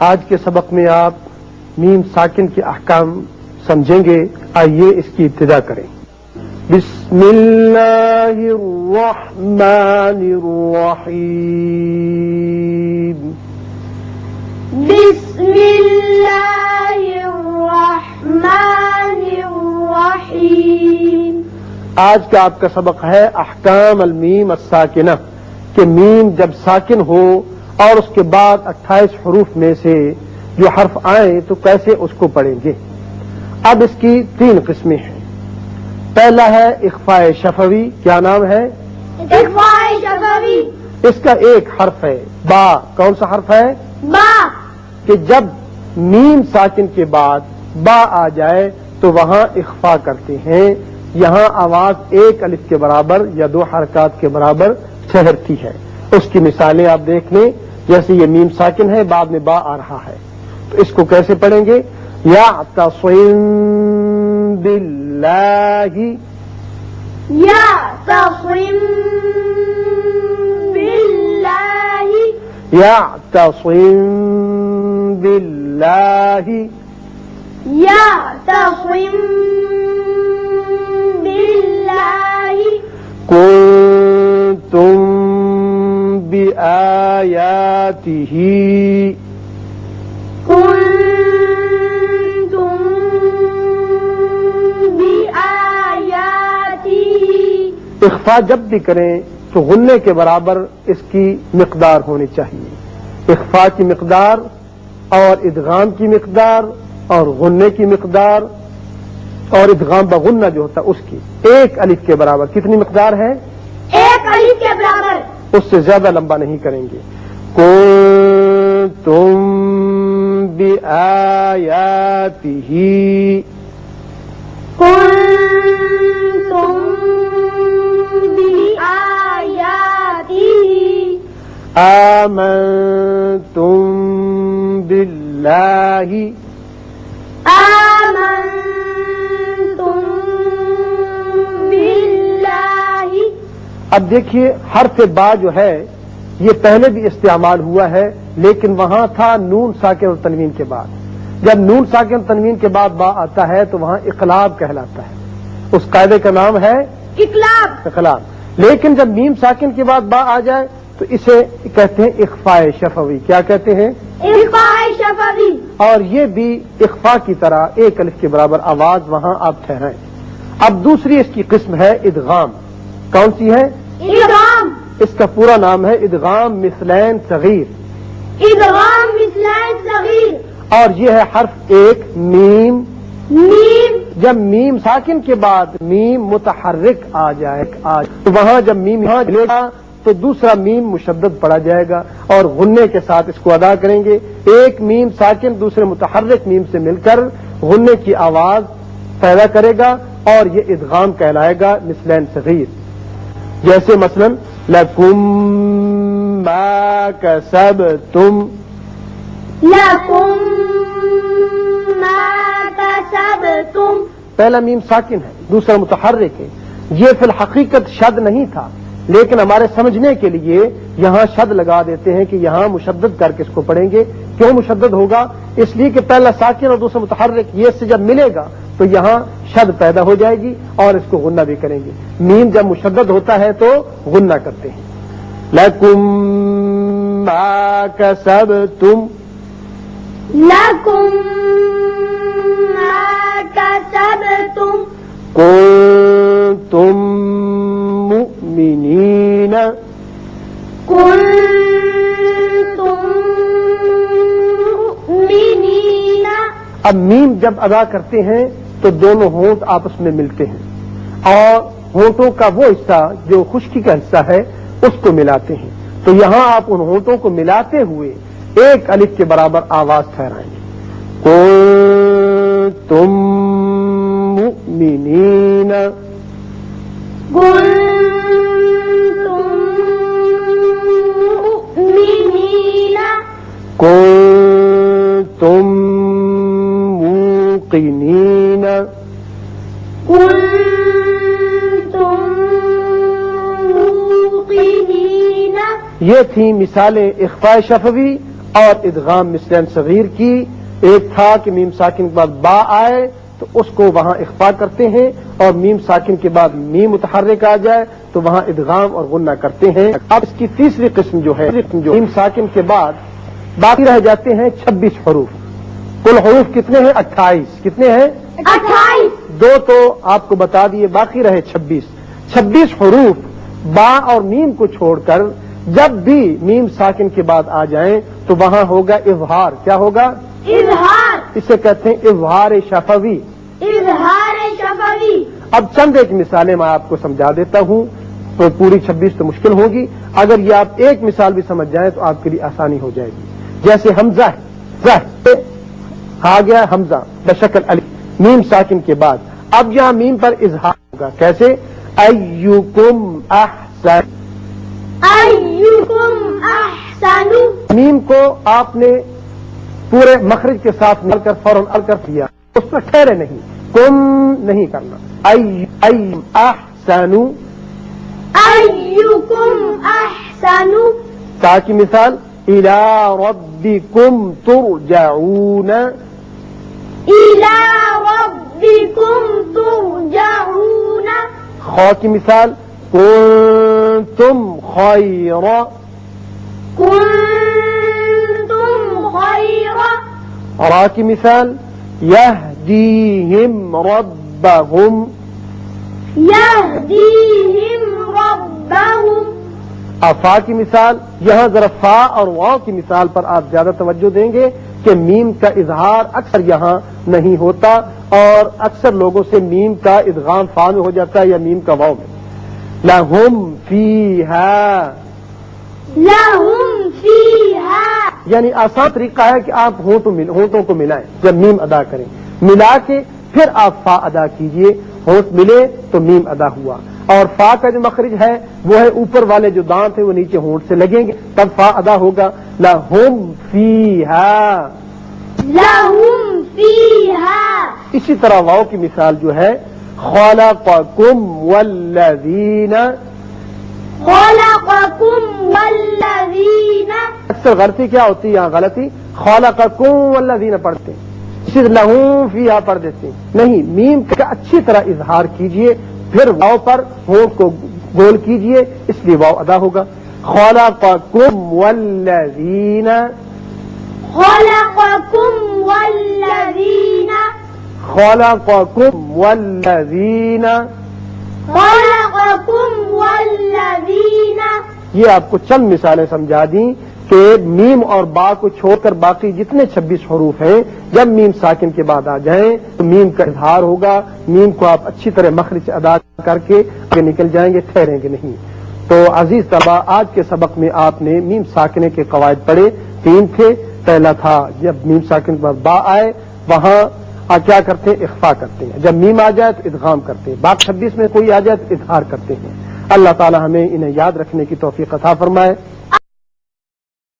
آج کے سبق میں آپ میم ساکن کے احکام سمجھیں گے. آئیے اس کی ابتدا کریں. بسم اللہ الرحمن الرحیم. بسم اللہ الرحمن الرحیم. آج کا آپ کا سبق ہے احکام المیم الساکنہ، کہ میم جب ساکن ہو اور اس کے بعد 28 حروف میں سے جو حرف آئیں تو کیسے اس کو پڑھیں گے. اب اس کی 3 قسمیں ہیں. پہلا ہے اخفاء شفوی. کیا نام ہے؟ اخفاء شفوی. اس کا ایک حرف ہے با. کون سا حرف ہے؟ با. کہ جب میم ساکن کے بعد با آ جائے تو وہاں اخفاء کرتے ہیں. یہاں آواز 1 الف کے برابر یا 2 حرکات کے برابر ٹھہرتی ہے. اس کی مثالیں آپ دیکھ لیں. جیسے یہ میم ساکن ہے، بعد میں با آ رہا ہے، تو اس کو کیسے پڑھیں گے؟ یعتصم باللہ. یعتصم باللہ. یعتصم باللہ. یعتصم باللہ. کنتم بآیاتہ. کنتم بآیاتہ. اخفاء جب بھی کریں تو غنے کے برابر اس کی مقدار ہونی چاہیے. اخفاء کی مقدار اور ادغام کی مقدار اور غنے کی مقدار اور ادغام بغنہ جو ہوتا ہے اس کی 1 الف کے برابر. کتنی مقدار ہے؟ 1 الف کے برابر. اس سے زیادہ لمبا نہیں کریں گے. کنتم بآیاتہ. کنتم بآیاتہ. آمنتم باللہ. آمنتم باللہ. اب دیکھیے حرف با جو ہے یہ پہلے بھی استعمال ہوا ہے، لیکن وہاں تھا نون ساکن اور تنوین کے بعد. جب نون ساکن اور تنوین کے بعد با آتا ہے تو وہاں اقلاب کہلاتا ہے. اس قاعدے کا نام ہے اقلاب. اقلاب. لیکن جب میم ساکن کے بعد با آ جائے تو اسے کہتے ہیں اخفاء شفوی. کیا کہتے ہیں؟ اخفاء شفوی. اور یہ بھی اخفاء کی طرح 1 الف کے برابر آواز وہاں آپ ٹھہرائیں. اب دوسری اس کی قسم ہے ادغام. کون سی ہے؟ ادغام. اس کا پورا نام ہے ادغام مثلین صغیر. ادغام مثلین صغیر. اور یہ ہے حرف 1 میم. میم. جب میم ساکن کے بعد میم متحرک آ جائے تو وہاں جب میم یہاں لے گا تو دوسرا میم مشدد پڑا جائے گا اور غنے کے ساتھ اس کو ادا کریں گے. 1 میم ساکن دوسرے متحرک میم سے مل کر غنے کی آواز پیدا کرے گا اور یہ ادغام کہلائے گا مثلین صغیر. جیسے مثلا لکم ما کسبتم. لکم ما کسبتم. پہلا میم ساکن ہے، دوسرا متحرک ہے. یہ فی الحقیقت شد نہیں تھا، لیکن ہمارے سمجھنے کے لیے یہاں شد لگا دیتے ہیں کہ یہاں مشدد کر کے اس کو پڑھیں گے. کیوں مشدد ہوگا؟ اس لیے کہ پہلا ساکن اور دوسرا متحرک یہ سے جب ملے گا تو یہاں شد پیدا ہو جائے گی اور اس کو غنہ بھی کریں گے. میم جب مشدد ہوتا ہے تو غنہ کرتے ہیں. لکم ما کسبتم. لکم ما کسبتم. کنتم مؤمنین. کنتم مؤمنین. اب میم جب ادا کرتے ہیں تو دونوں ہونٹ آپس میں ملتے ہیں اور ہونٹوں کا وہ حصہ جو خشکی کا حصہ ہے اس کو ملاتے ہیں. تو یہاں آپ ان ہونٹوں کو ملاتے ہوئے 1 الف کے برابر آواز ٹھہرائیں گے. کنتم مؤمنین. کنتم مؤمنین. کنتم موقنین. کنتم موقنین. یہ تھیں مثالیں اخفاء شفوی اور ادغام مثلین صغیر کی ایک تھا کہ میم ساکن کے بعد با آئے تو اس کو وہاں اخفا کرتے ہیں، اور میم ساکن کے بعد میم متحرک آ جائے تو وہاں ادغام اور غنہ کرتے ہیں۔ اب اس کی تیسری قسم جو ہے، میم ساکن کے بعد باقی رہ جاتے ہیں 26 حروف۔ کل حروف کتنے ہیں؟ 28۔ کتنے ہیں؟ 28 دو تو آپ کو بتا دیے، باقی رہے 26 حروف با اور میم کو چھوڑ کر جب بھی میم ساکن کے بعد آ جائیں تو وہاں ہوگا اظہار۔ کیا ہوگا؟ اظہار اسے کہتے ہیں اظہار شفوی۔ اظہار شفوی اب چند ایک مثالیں میں آپ کو سمجھا دیتا ہوں، تو پوری 26 تو مشکل ہوگی، اگر یہ آپ ایک مثال بھی سمجھ جائیں تو آپ کے لیے آسانی ہو جائے گی۔ جیسے حمزہ ہے، آ گیا حمزہ بشکل الف میم ساکن کے بعد، اب یہاں میم پر اظہار ہوگا۔ کیسے؟ ایکم احسن، ایکم احسن میم کو آپ نے پورے مخرج کے ساتھ مل کر فوراً الکر کیا، اس پر ٹھہرے نہیں، کم نہیں کرنا۔ ایم احسن، ایکم احسن تا کی مثال الی ربکم ترجعون، الی ربکم ترجعون خا کی مثال کنتم خیر، کنتم خیر را کی مثال یہدیہم ربہم، یہدیہم ربہم افا کی مثال، یہاں ذرا فا اور واو کی مثال پر آپ زیادہ توجہ دیں گے کہ میم کا اظہار اکثر یہاں نہیں ہوتا، اور اکثر لوگوں سے میم کا ادغام فا میں ہو جاتا ہے یا میم کا واو میں۔ لہم فیہا، لہم فیہا یعنی آسان طریقہ ہے کہ آپ ہونٹوں کو ملائیں جب میم ادا کریں، ملا کے پھر آپ فا ادا کیجئے، ہونٹ ملے تو میم ادا ہوا، اور فا کا جو مخرج ہے وہ ہے اوپر والے جو دانت ہیں وہ نیچے ہونٹ سے لگیں گے تب فا ادا ہوگا۔ لہم فیہا، لہم فیہا اسی طرح واو کی مثال جو ہے خلقکم والذین، خلقکم والذین اکثر غلطی کیا ہوتی ہے یہاں غلطی، خلقکم والذین پڑھتے ہیں، صرف لہم فیہا پڑھ دیتے ہیں، نہیں، میم کا اچھی طرح اظہار کیجئے، پھر واو پر ہونٹ کو گول کیجئے، اس لیے واو ادا ہوگا۔ خلقکم والذین، خلقکم والذین خلقکم والذین، خلقکم والذین یہ آپ کو چند مثالیں سمجھا دیں کہ میم اور با کو چھوڑ کر باقی جتنے 26 حروف ہیں جب میم ساکن کے بعد آ جائیں تو میم کا اظہار ہوگا، میم کو آپ اچھی طرح مخرج سے ادا کر کے آگے نکل جائیں گے، ٹھہریں گے نہیں۔ تو عزیز طلبہ، آج کے سبق میں آپ نے میم ساکنے کے قواعد پڑھے، 3 تھے۔ پہلا تھا جب میم ساکن کے بعد با آئے وہاں کیا کرتے ہیں؟ اخفا کرتے ہیں، جب میم آ جائے تو ادغام کرتے ہیں، باقی 26 میں کوئی آ جائے تو اظہار کرتے ہیں۔ اللہ تعالی ہمیں انہیں یاد رکھنے کی توفیق عطا فرمائے۔